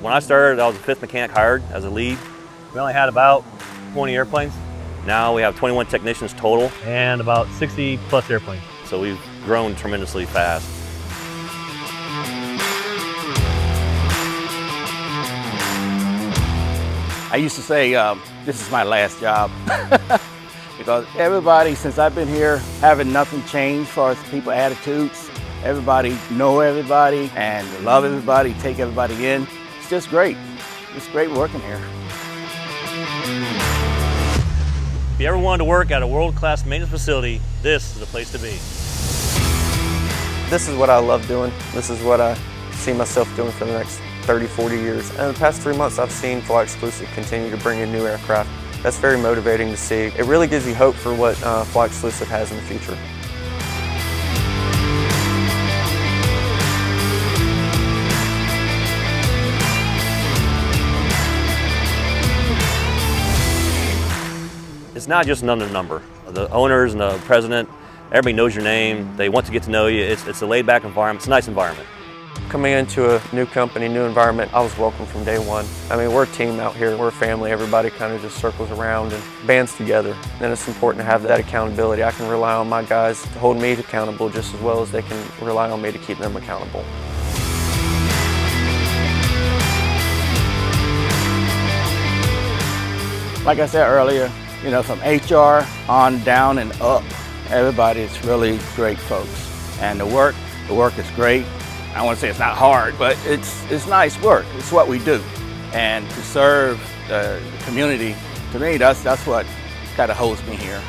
When I started, I was the 5th mechanic hired as a lead. We only had about 20 airplanes. Now we have 21 technicians total. And about 60 plus airplanes. So we've grown tremendously fast. I used to say, this is my last job. Because everybody, since I've been here, having nothing changed as far as people attitudes. Everybody know everybody and love everybody, take everybody in. It's just great. It's great working here. If you ever wanted to work at a world-class maintenance facility, this is the place to be. This is what I love doing. This is what I see myself doing for the next 30, 40 years. And in the past 3 months, I've seen flyExclusive continue to bring in new aircraft. That's very motivating to see. It really gives you hope for what flyExclusive has in the future. It's not just another number. The owners and the president, everybody knows your name. They want to get to know you. It's a laid-back environment. It's a nice environment. Coming into a new company, new environment, I was welcome from day one. I mean, we're a team out here. We're a family. Everybody kind of just circles around and bands together. And it's important to have that accountability. I can rely on my guys to hold me accountable just as well as they can rely on me to keep them accountable. Like I said earlier, you know, from HR on down and up, everybody is really great folks. And the work is great. I want to say it's not hard, but it's nice work. It's what we do. And to serve the community, to me, that's what kind of holds me here.